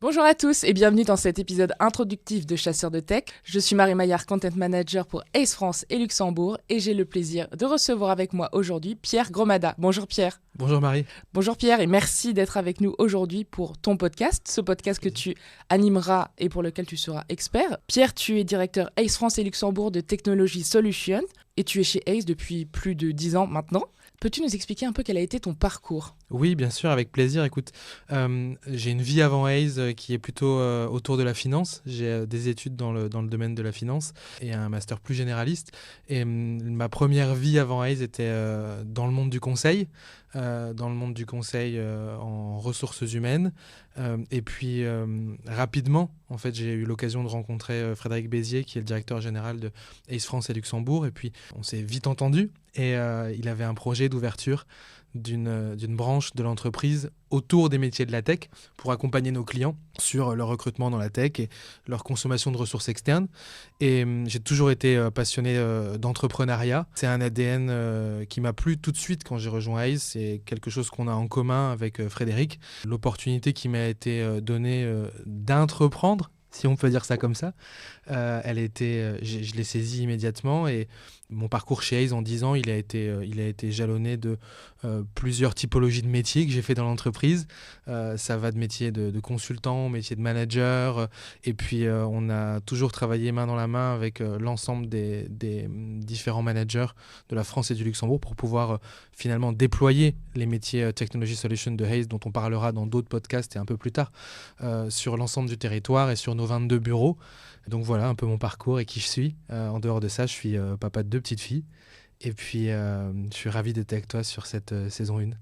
Bonjour à tous et bienvenue dans cet épisode introductif de Chasseurs de Tech. Je suis Marie Maillard, Content Manager pour Ace France et Luxembourg et j'ai le plaisir de recevoir avec moi aujourd'hui Pierre Gromada. Bonjour Pierre. Bonjour Marie. Bonjour Pierre et merci d'être avec nous aujourd'hui pour ton podcast, ce podcast que tu animeras et pour lequel tu seras expert. Pierre, tu es directeur Ace France et Luxembourg de Technology Solutions et tu es chez Ace depuis plus de 10 ans maintenant. Peux-tu nous expliquer un peu quel a été ton parcours ? Oui, bien sûr, avec plaisir. Écoute, j'ai une vie avant Ace qui est plutôt autour de la finance. J'ai des études dans le domaine de la finance et un master plus généraliste. Et ma première vie avant Ace était dans le monde du conseil, en ressources humaines. Et puis, rapidement, en fait, j'ai eu l'occasion de rencontrer Frédéric Bézier, qui est le directeur général de Ace France et Luxembourg. Et puis, on s'est vite entendu. Et il avait un projet d'ouverture d'une branche de l'entreprise autour des métiers de la tech pour accompagner nos clients sur leur recrutement dans la tech et leur consommation de ressources externes. Et j'ai toujours été passionné d'entrepreneuriat. C'est un ADN qui m'a plu tout de suite quand j'ai rejoint Ace. C'est quelque chose qu'on a en commun avec Frédéric. L'opportunité qui m'a été donnée d'entreprendre, si on peut dire ça comme ça, je l'ai saisie immédiatement et mon parcours chez Ace en 10 ans, il a été jalonné de plusieurs typologies de métiers que j'ai fait dans l'entreprise. Ça va de métier de consultant, métier de manager, et puis on a toujours travaillé main dans la main avec l'ensemble des différents managers de la France et du Luxembourg pour pouvoir finalement déployer les métiers Technology Solutions de Ace, dont on parlera dans d'autres podcasts et un peu plus tard, sur l'ensemble du territoire et sur nos 22 bureaux. Donc voilà un peu mon parcours et qui je suis. En dehors de ça, je suis papa de 2 petites filles. Et puis, je suis ravi d'être avec toi sur cette saison 1.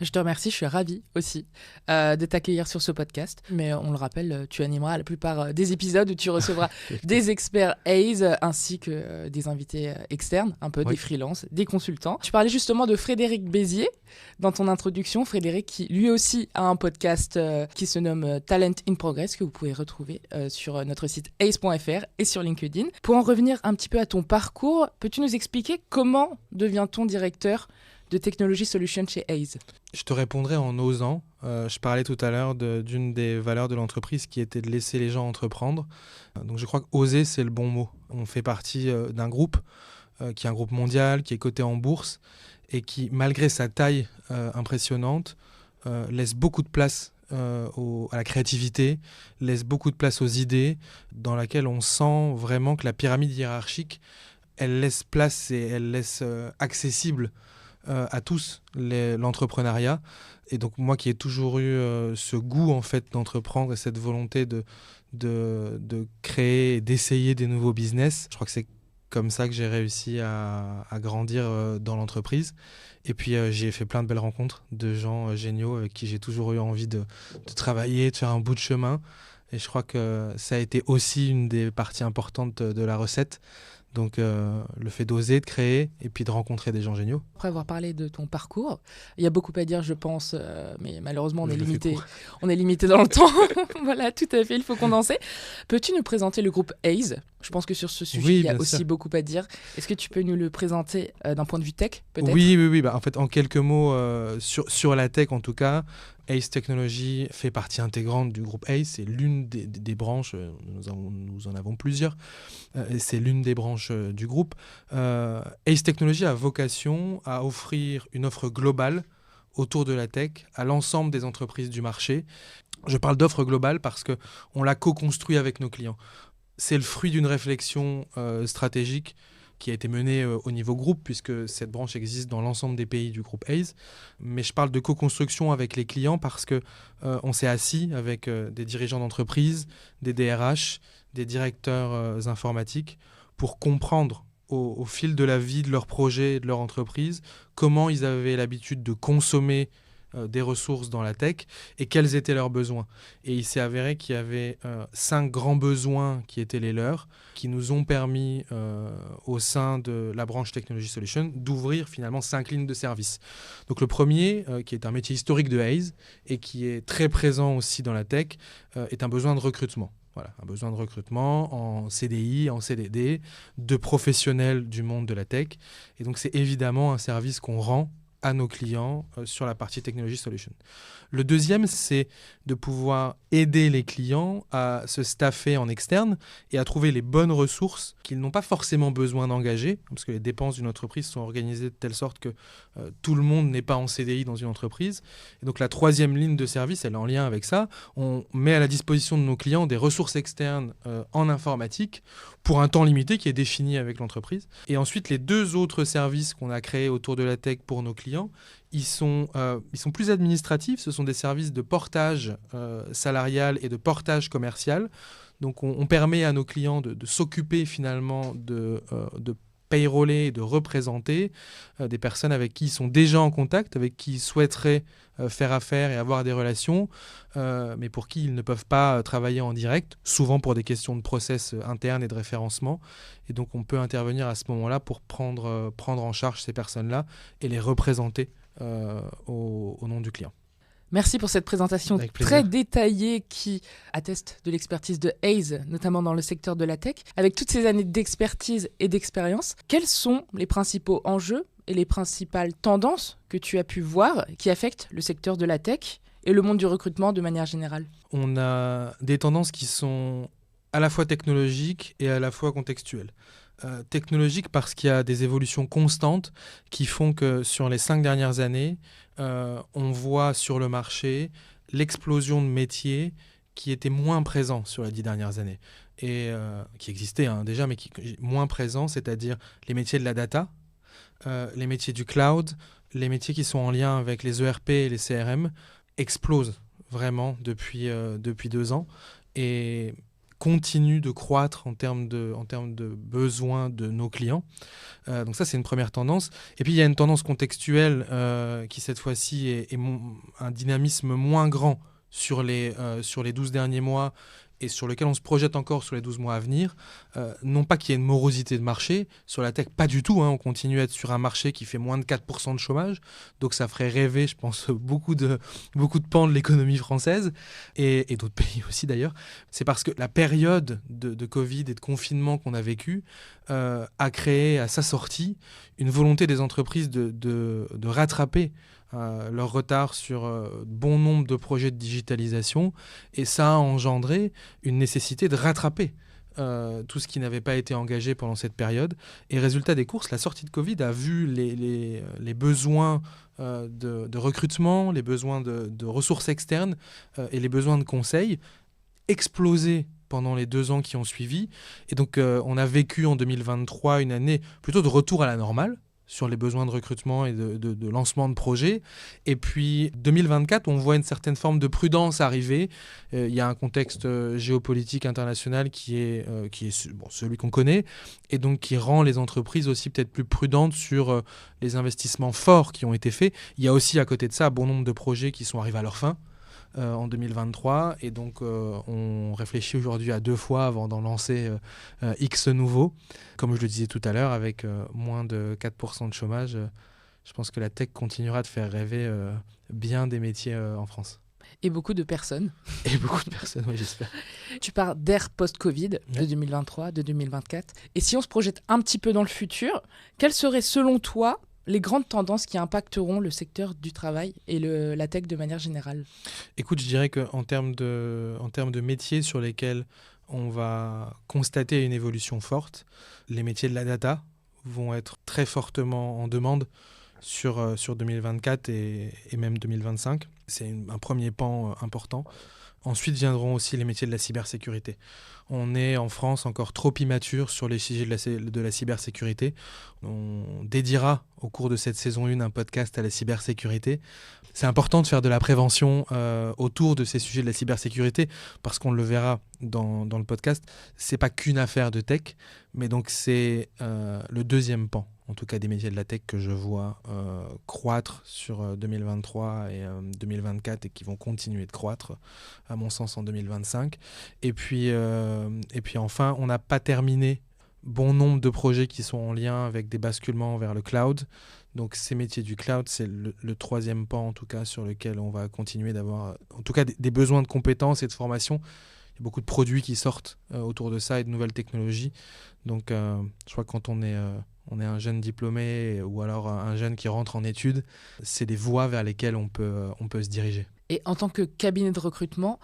Je te remercie, je suis ravie aussi de t'accueillir sur ce podcast. Mais on le rappelle, tu animeras la plupart des épisodes où tu recevras des experts Ace ainsi que des invités externes, un peu des freelances, des consultants. Tu parlais justement de Frédéric Bézier dans ton introduction. Frédéric qui lui aussi a un podcast qui se nomme Talent in Progress que vous pouvez retrouver sur notre site ace.fr et sur LinkedIn. Pour en revenir un petit peu à ton parcours, peux-tu nous expliquer comment devient-on directeur de Technology Solutions chez Ace? Je te répondrai en osant. Je parlais tout à l'heure d'une des valeurs de l'entreprise qui était de laisser les gens entreprendre. Donc je crois qu'oser, c'est le bon mot. On fait partie d'un groupe qui est un groupe mondial, qui est coté en bourse et qui, malgré sa taille impressionnante, laisse beaucoup de place à la créativité, laisse beaucoup de place aux idées, dans laquelle on sent vraiment que la pyramide hiérarchique, elle laisse place et elle laisse accessible à tous l'entrepreneuriat. Et donc moi qui ai toujours eu ce goût en fait d'entreprendre et cette volonté de créer et d'essayer des nouveaux business, je crois que c'est comme ça que j'ai réussi à grandir dans l'entreprise. Et puis j'ai fait plein de belles rencontres de gens géniaux avec qui j'ai toujours eu envie de travailler, de faire un bout de chemin. Et je crois que ça a été aussi une des parties importantes de la recette. Donc le fait d'oser, de créer et puis de rencontrer des gens géniaux. Après avoir parlé de ton parcours, il y a beaucoup à dire je pense, mais malheureusement on est limité dans le temps. Voilà, tout à fait, il faut condenser. Peux-tu nous présenter le groupe Ace ? Je pense que sur ce sujet, il y a aussi beaucoup à dire. Est-ce que tu peux nous le présenter d'un point de vue tech, peut-être ? Oui. En fait, en quelques mots, sur la tech en tout cas, Ace Technology fait partie intégrante du groupe Ace. C'est l'une des branches, nous en avons plusieurs, c'est l'une des branches du groupe. Ace Technology a vocation à offrir une offre globale autour de la tech à l'ensemble des entreprises du marché. Je parle d'offre globale parce qu'on l'a co-construit avec nos clients. C'est le fruit d'une réflexion stratégique qui a été menée au niveau groupe, puisque cette branche existe dans l'ensemble des pays du groupe Ace. Mais je parle de co-construction avec les clients parce qu'on s'est assis avec des dirigeants d'entreprise, des DRH, des directeurs informatiques, pour comprendre au fil de la vie de leur projet et de leur entreprise comment ils avaient l'habitude de consommer des ressources dans la tech et quels étaient leurs besoins. Et il s'est avéré qu'il y avait 5 grands besoins qui étaient les leurs, qui nous ont permis au sein de la branche Technology Solutions d'ouvrir finalement 5 lignes de service. Donc le premier, qui est un métier historique de Ace et qui est très présent aussi dans la tech, est un besoin de recrutement. Voilà, un besoin de recrutement en CDI, en CDD, de professionnels du monde de la tech. Et donc c'est évidemment un service qu'on rend à nos clients sur la partie Technology Solution. Le deuxième, c'est de pouvoir aider les clients à se staffer en externe et à trouver les bonnes ressources qu'ils n'ont pas forcément besoin d'engager, parce que les dépenses d'une entreprise sont organisées de telle sorte que tout le monde n'est pas en CDI dans une entreprise. Et donc la troisième ligne de service, elle est en lien avec ça. On met à la disposition de nos clients des ressources externes en informatique pour un temps limité qui est défini avec l'entreprise. Et ensuite, les deux autres services qu'on a créés autour de la tech pour nos clients, ils sont plus administratifs. Ce sont des services de portage salarial et de portage commercial. Donc, on permet à nos clients de s'occuper finalement de payroller et de représenter des personnes avec qui ils sont déjà en contact, avec qui ils souhaiteraient faire affaire et avoir des relations, mais pour qui ils ne peuvent pas travailler en direct, souvent pour des questions de process interne et de référencement. Et donc, on peut intervenir à ce moment-là pour prendre en charge ces personnes-là et les représenter au nom du client. Merci pour cette présentation très détaillée qui atteste de l'expertise de Hays, notamment dans le secteur de la tech. Avec toutes ces années d'expertise et d'expérience, quels sont les principaux enjeux et les principales tendances que tu as pu voir qui affectent le secteur de la tech et le monde du recrutement de manière générale ? On a des tendances qui sont à la fois technologiques et à la fois contextuelles. Technologique parce qu'il y a des évolutions constantes qui font que sur les 5 dernières années, on voit sur le marché l'explosion de métiers qui étaient moins présents sur les 10 dernières années et qui existaient déjà, mais qui moins présents, c'est-à-dire les métiers de la data, les métiers du cloud, les métiers qui sont en lien avec les ERP et les CRM explosent vraiment depuis 2 ans et continue de croître en termes de besoins de nos clients. Donc ça, c'est une première tendance. Et puis, il y a une tendance contextuelle qui, cette fois-ci, est un dynamisme moins grand sur les 12 derniers mois et sur lequel on se projette encore sur les 12 mois à venir. Non pas qu'il y ait une morosité de marché. Sur la tech, pas du tout. On continue à être sur un marché qui fait moins de 4% de chômage. Donc ça ferait rêver, je pense, beaucoup de pans de l'économie française et d'autres pays aussi d'ailleurs. C'est parce que la période de Covid et de confinement qu'on a vécu a créé à sa sortie une volonté des entreprises de rattraper leur retard sur bon nombre de projets de digitalisation, et ça a engendré une nécessité de rattraper tout ce qui n'avait pas été engagé pendant cette période. Et résultat des courses, la sortie de Covid a vu les besoins de recrutement, les besoins de ressources externes et les besoins de conseils exploser pendant les 2 ans qui ont suivi. Et donc on a vécu en 2023 une année plutôt de retour à la normale sur les besoins de recrutement et de lancement de projets. Et puis 2024, on voit une certaine forme de prudence arriver. Il y a un contexte géopolitique international qui est celui qu'on connaît, et donc qui rend les entreprises aussi peut-être plus prudentes sur les investissements forts qui ont été faits. Il y a aussi à côté de ça bon nombre de projets qui sont arrivés à leur fin en 2023, et donc on réfléchit aujourd'hui à 2 fois avant d'en lancer X nouveaux. Comme je le disais tout à l'heure, avec moins de 4% de chômage, je pense que la tech continuera de faire rêver bien des métiers en France. Et beaucoup de personnes. Et beaucoup de personnes, oui, j'espère. Tu parles d'ère post-Covid de 2023, de 2024. Et si on se projette un petit peu dans le futur, quelles seraient selon toi les grandes tendances qui impacteront le secteur du travail et la tech de manière générale ? Écoute, je dirais qu'en termes de métiers sur lesquels on va constater une évolution forte, les métiers de la data vont être très fortement en demande sur 2024 et même 2025. C'est un premier pan important. Ensuite viendront aussi les métiers de la cybersécurité. On est en France encore trop immature sur les sujets de la cybersécurité. On dédiera au cours de cette saison 1 un podcast à la cybersécurité. C'est important de faire de la prévention autour de ces sujets de la cybersécurité, parce qu'on le verra dans le podcast, c'est pas qu'une affaire de tech, mais donc c'est le deuxième pan, en tout cas des métiers de la tech, que je vois croître sur 2023 et 2024, et qui vont continuer de croître, à mon sens, en 2025. Et puis enfin, on n'a pas terminé bon nombre de projets qui sont en lien avec des basculements vers le cloud. Donc ces métiers du cloud, c'est le troisième pan, en tout cas, sur lequel on va continuer d'avoir, en tout cas, des besoins de compétences et de formation. Il y a beaucoup de produits qui sortent autour de ça et de nouvelles technologies. Donc je crois que quand on est on est un jeune diplômé ou alors un jeune qui rentre en études, c'est des voies vers lesquelles on peut se diriger. Et en tant que cabinet de recrutement,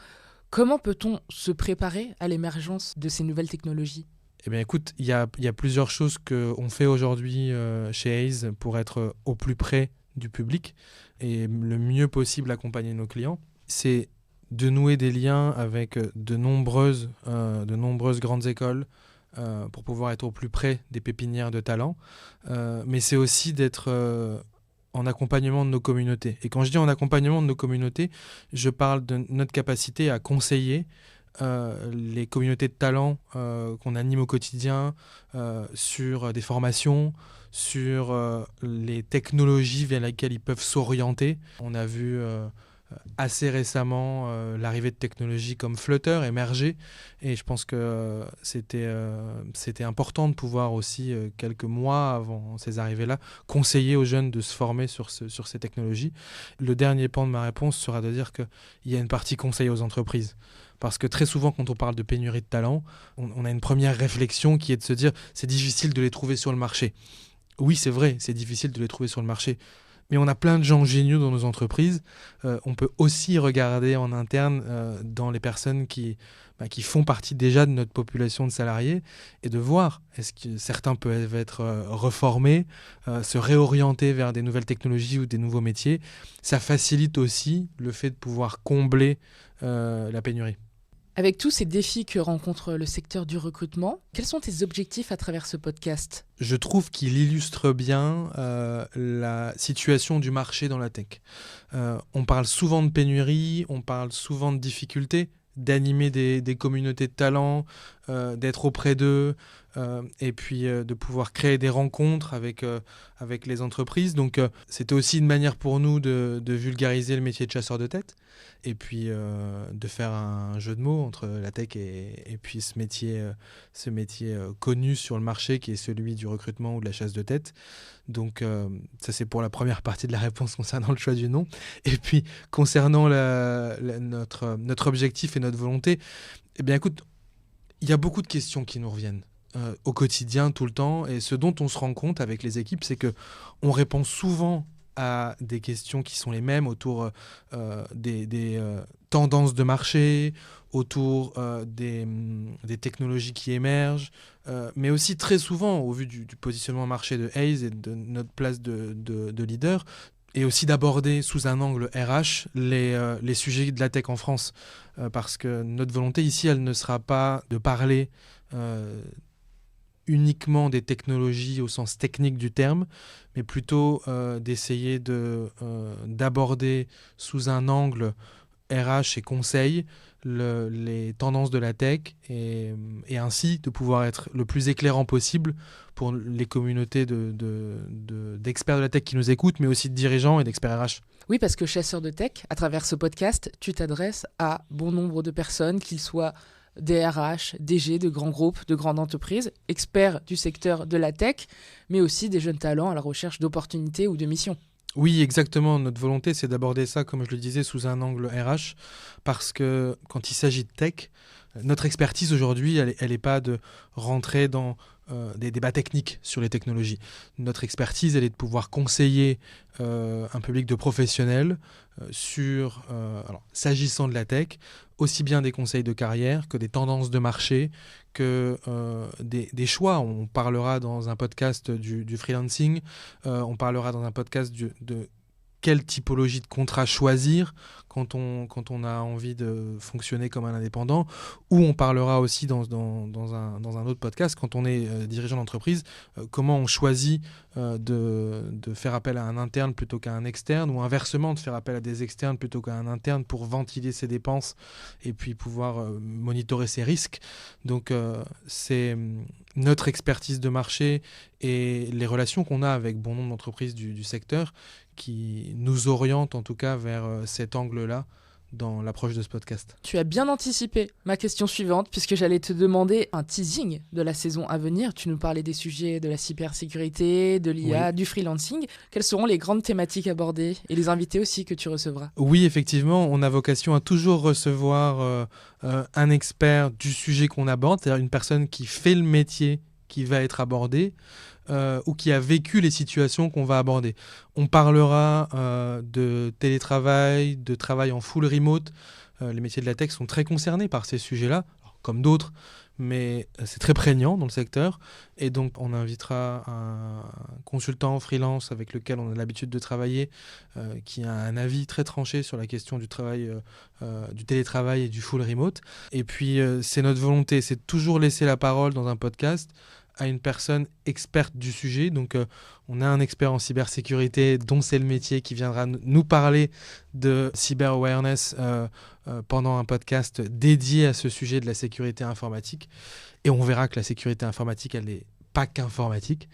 comment peut-on se préparer à l'émergence de ces nouvelles technologies ? Eh bien écoute, il y a plusieurs choses qu'on fait aujourd'hui chez Hays pour être au plus près du public et le mieux possible accompagner nos clients. C'est de nouer des liens avec de nombreuses grandes écoles pour pouvoir être au plus près des pépinières de talents. Mais c'est aussi d'être en accompagnement de nos communautés. Et quand je dis en accompagnement de nos communautés, je parle de notre capacité à conseiller les communautés de talents qu'on anime au quotidien sur des formations, sur les technologies vers lesquelles ils peuvent s'orienter. On a vu assez récemment l'arrivée de technologies comme Flutter émerger et je pense que c'était important de pouvoir aussi quelques mois avant ces arrivées-là conseiller aux jeunes de se former sur ces technologies. Le dernier pan de ma réponse sera de dire qu'il y a une partie conseil aux entreprises. Parce que très souvent, quand on parle de pénurie de talents, on a une première réflexion qui est de se dire c'est difficile de les trouver sur le marché. Oui, c'est vrai, c'est difficile de les trouver sur le marché. Mais on a plein de gens géniaux dans nos entreprises. On peut aussi regarder en interne dans les personnes qui font partie déjà de notre population de salariés et de voir est-ce que certains peuvent être reformés, se réorienter vers des nouvelles technologies ou des nouveaux métiers. Ça facilite aussi le fait de pouvoir combler la pénurie. Avec tous ces défis que rencontre le secteur du recrutement, quels sont tes objectifs à travers ce podcast ? Je trouve qu'il illustre bien la situation du marché dans la tech. On parle souvent de pénurie, on parle souvent de difficultés, d'animer des communautés de talents, d'être auprès d'eux, et puis de pouvoir créer des rencontres avec les entreprises. Donc c'était aussi une manière pour nous de vulgariser le métier de chasseur de tête, et puis de faire un jeu de mots entre la tech et puis ce métier connu sur le marché qui est celui du recrutement ou de la chasse de tête. Donc ça c'est pour la première partie de la réponse concernant le choix du nom. Et puis concernant notre objectif et notre volonté, eh bien écoute, il y a beaucoup de questions qui nous reviennent au quotidien, tout le temps, et ce dont on se rend compte avec les équipes, c'est qu'on répond souvent à des questions qui sont les mêmes autour des tendances de marché, autour des technologies qui émergent, mais aussi très souvent, au vu du positionnement marché de Hays et de notre place de leader, et aussi d'aborder sous un angle RH les sujets de la tech en France. Parce que notre volonté ici, elle ne sera pas de parler uniquement des technologies au sens technique du terme, mais plutôt d'essayer d'aborder sous un angle RH et conseil les tendances de la tech et ainsi de pouvoir être le plus éclairant possible pour les communautés d'experts de la tech qui nous écoutent, mais aussi de dirigeants et d'experts RH. Oui, parce que chasseur de tech, à travers ce podcast, tu t'adresses à bon nombre de personnes, qu'ils soient des RH, DG de grands groupes, de grandes entreprises, experts du secteur de la tech, mais aussi des jeunes talents à la recherche d'opportunités ou de missions. Oui, exactement. Notre volonté, c'est d'aborder ça, comme je le disais, sous un angle RH, parce que quand il s'agit de tech, notre expertise aujourd'hui, elle n'est pas de rentrer dans des débats techniques sur les technologies. Notre expertise, elle est de pouvoir conseiller un public de professionnels s'agissant de la tech, aussi bien des conseils de carrière que des tendances de marché, que des choix. On parlera dans un podcast du freelancing, on parlera dans un podcast de quelle typologie de contrat choisir quand on a envie de fonctionner comme un indépendant, ou on parlera aussi dans un autre podcast, quand on est dirigeant d'entreprise, comment on choisit de faire appel à un interne plutôt qu'à un externe, ou inversement de faire appel à des externes plutôt qu'à un interne pour ventiler ses dépenses et puis pouvoir monitorer ses risques. Donc c'est notre expertise de marché et les relations qu'on a avec bon nombre d'entreprises du secteur qui nous orientent en tout cas vers cet angle-là dans l'approche de ce podcast. Tu as bien anticipé ma question suivante, puisque j'allais te demander un teasing de la saison à venir. Tu nous parlais des sujets de la cybersécurité, de l'IA, oui, du freelancing. Quelles seront les grandes thématiques abordées et les invités aussi que tu recevras ? Oui, effectivement, on a vocation à toujours recevoir un expert du sujet qu'on aborde, c'est-à-dire une personne qui fait le métier qui va être abordé ou qui a vécu les situations qu'on va aborder. On parlera de télétravail, de travail en full remote. Les métiers de la tech sont très concernés par ces sujets-là, comme d'autres, mais c'est très prégnant dans le secteur. Et donc, on invitera un consultant freelance avec lequel on a l'habitude de travailler, qui a un avis très tranché sur la question du travail, du télétravail et du full remote. Et puis, c'est notre volonté, c'est de toujours laisser la parole dans un podcast à une personne experte du sujet. Donc, on a un expert en cybersécurité dont c'est le métier qui viendra nous parler de cyber awareness pendant un podcast dédié à ce sujet de la sécurité informatique. Et on verra que la sécurité informatique, elle n'est pas qu'informatique,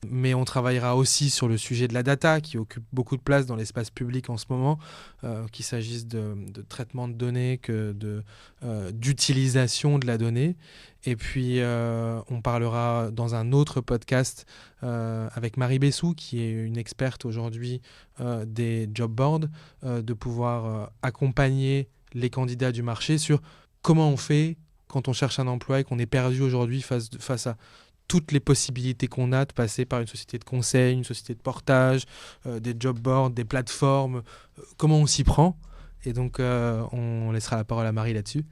mais on travaillera aussi sur le sujet de la data qui occupe beaucoup de place dans l'espace public en ce moment, qu'il s'agisse de traitement de données que d'utilisation de la donnée. Et puis on parlera dans un autre podcast avec Marie Bessou, qui est une experte aujourd'hui des job boards, de pouvoir accompagner les candidats du marché sur comment on fait quand on cherche un emploi et qu'on est perdu aujourd'hui face à toutes les possibilités qu'on a de passer par une société de conseil, une société de portage, des job boards, des plateformes, comment on s'y prend. Et donc, on laissera la parole à Marie là-dessus.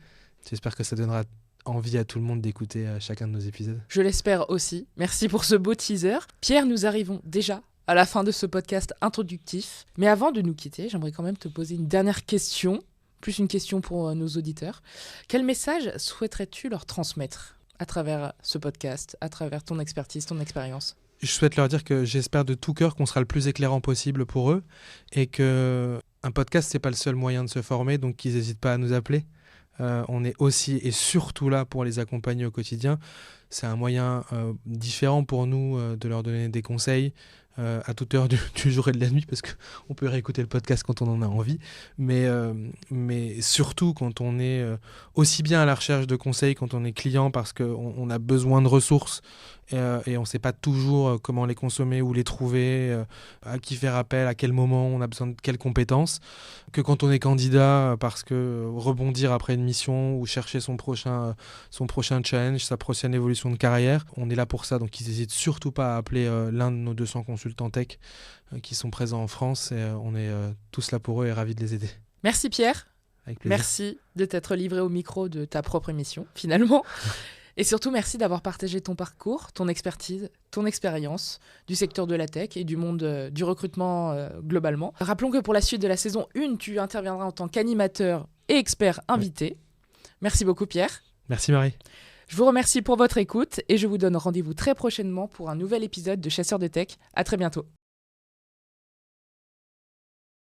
J'espère que ça donnera envie à tout le monde d'écouter chacun de nos épisodes. Je l'espère aussi. Merci pour ce beau teaser. Pierre, nous arrivons déjà à la fin de ce podcast introductif. Mais avant de nous quitter, j'aimerais quand même te poser une dernière question, plus une question pour nos auditeurs. Quel message souhaiterais-tu leur transmettre à travers ce podcast, à travers ton expertise, ton expérience? Je souhaite leur dire que j'espère de tout cœur qu'on sera le plus éclairant possible pour eux et que un podcast, c'est pas le seul moyen de se former, donc qu'ils n'hésitent pas à nous appeler. On est aussi et surtout là pour les accompagner au quotidien. C'est un moyen différent pour nous de leur donner des conseils à toute heure du jour et de la nuit, parce qu'on peut réécouter le podcast quand on en a envie, mais surtout quand on est aussi bien à la recherche de conseils quand on est client, parce qu'on a besoin de ressources et on ne sait pas toujours comment les consommer, où les trouver, à qui faire appel, à quel moment on a besoin de quelles compétences, que quand on est candidat, parce que rebondir après une mission ou chercher son prochain challenge, sa prochaine évolution de carrière, on est là pour ça. Donc ils n'hésitent surtout pas à appeler l'un de nos 200 consultants tech qui sont présents en France, et on est tous là pour eux et ravis de les aider. Merci Pierre. Avec plaisir. Merci de t'être livré au micro de ta propre émission, finalement. Et surtout, merci d'avoir partagé ton parcours, ton expertise, ton expérience du secteur de la tech et du monde du recrutement globalement. Rappelons que pour la suite de la saison 1, tu interviendras en tant qu'animateur et expert invité. Ouais. Merci beaucoup Pierre. Merci Marie. Je vous remercie pour votre écoute et je vous donne rendez-vous très prochainement pour un nouvel épisode de Chasseurs de Tech. À très bientôt.